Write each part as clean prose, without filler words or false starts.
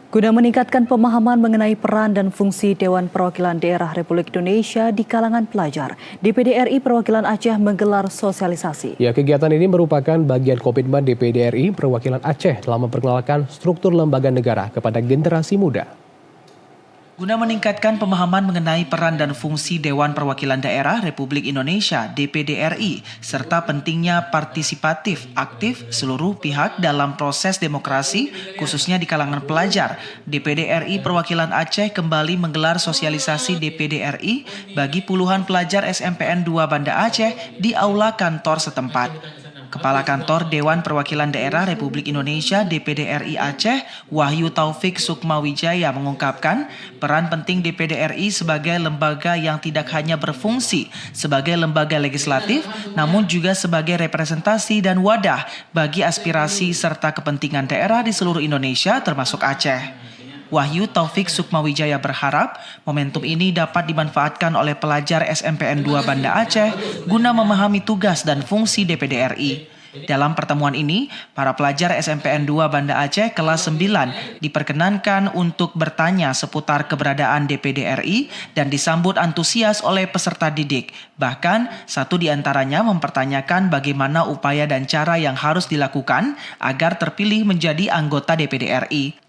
Guna meningkatkan pemahaman mengenai peran dan fungsi Dewan Perwakilan Daerah Republik Indonesia di kalangan pelajar, DPD RI Perwakilan Aceh menggelar sosialisasi. Ya, kegiatan ini merupakan bagian komitmen DPD RI Perwakilan Aceh dalam memperkenalkan struktur lembaga negara kepada generasi muda. Guna meningkatkan pemahaman mengenai peran dan fungsi Dewan Perwakilan Daerah Republik Indonesia (DPD RI) serta pentingnya partisipatif aktif seluruh pihak dalam proses demokrasi khususnya di kalangan pelajar, DPD RI Perwakilan Aceh kembali menggelar sosialisasi DPD RI bagi puluhan pelajar SMPN 2 Banda Aceh di aula kantor setempat. Kepala Kantor Dewan Perwakilan Daerah Republik Indonesia DPD RI Aceh, Wahyu Taufik Sukmawijaya mengungkapkan peran penting DPD RI sebagai lembaga yang tidak hanya berfungsi sebagai lembaga legislatif, namun juga sebagai representasi dan wadah bagi aspirasi serta kepentingan daerah di seluruh Indonesia termasuk Aceh. Wahyu Taufik Sukmawijaya berharap momentum ini dapat dimanfaatkan oleh pelajar SMPN 2 Banda Aceh guna memahami tugas dan fungsi DPD RI. Dalam pertemuan ini, para pelajar SMPN 2 Banda Aceh kelas 9 diperkenankan untuk bertanya seputar keberadaan DPD RI dan disambut antusias oleh peserta didik. Bahkan, satu di antaranya mempertanyakan bagaimana upaya dan cara yang harus dilakukan agar terpilih menjadi anggota DPD RI.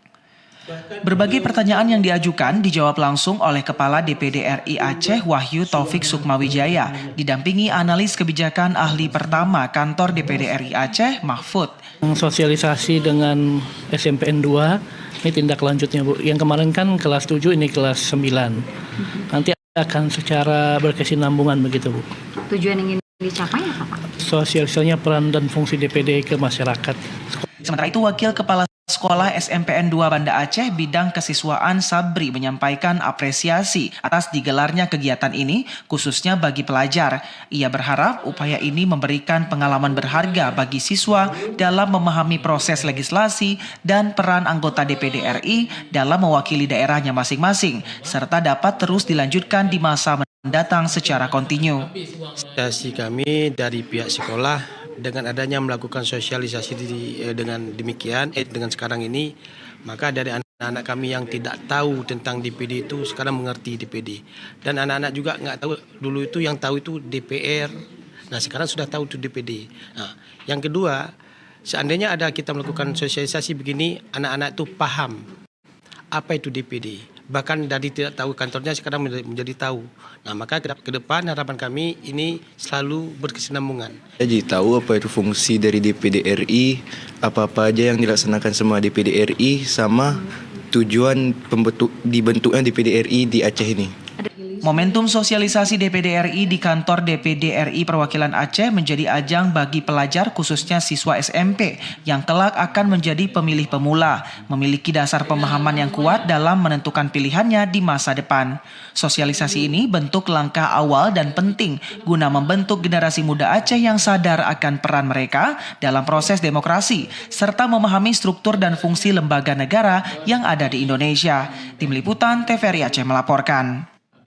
Berbagai pertanyaan yang diajukan dijawab langsung oleh Kepala DPD RI Aceh Wahyu Taufik Sukmawijaya, didampingi analis kebijakan ahli pertama Kantor DPD RI Aceh, Mahfud. Sosialisasi dengan SMPN 2, ini tindak lanjutnya Bu. Yang kemarin kan kelas 7, ini kelas 9. Nanti akan secara berkesinambungan begitu Bu. Tujuan yang ingin dicapai apa Pak? Sosialisasinya peran dan fungsi DPD ke masyarakat. Sementara itu, Wakil Kepala Sekolah SMPN 2 Banda Aceh bidang kesiswaan Sabri menyampaikan apresiasi atas digelarnya kegiatan ini khususnya bagi pelajar. Ia berharap upaya ini memberikan pengalaman berharga bagi siswa dalam memahami proses legislasi dan peran anggota DPD RI dalam mewakili daerahnya masing-masing, serta dapat terus dilanjutkan di masa mendatang secara kontinu. Sosialisasi kami dari pihak sekolah dengan adanya melakukan sosialisasi dengan demikian, dengan sekarang ini, maka dari anak-anak kami yang tidak tahu tentang DPD itu sekarang mengerti DPD. Dan anak-anak juga nggak tahu, dulu itu yang tahu itu DPR, nah sekarang sudah tahu itu DPD. Nah, yang kedua, seandainya ada kita melakukan sosialisasi begini, anak-anak itu paham apa itu DPD. Bahkan dari tidak tahu kantornya sekarang menjadi tahu. Nah, maka ke depan harapan kami ini selalu berkesinambungan. Jadi tahu apa itu fungsi dari DPD RI, apa-apa aja yang dilaksanakan sama DPD RI, sama tujuan dibentuknya DPD RI di Aceh ini. Momentum sosialisasi DPD RI di kantor DPD RI Perwakilan Aceh menjadi ajang bagi pelajar khususnya siswa SMP yang kelak akan menjadi pemilih pemula, memiliki dasar pemahaman yang kuat dalam menentukan pilihannya di masa depan. Sosialisasi ini bentuk langkah awal dan penting guna membentuk generasi muda Aceh yang sadar akan peran mereka dalam proses demokrasi serta memahami struktur dan fungsi lembaga negara yang ada di Indonesia. Tim Liputan TVRI Aceh melaporkan.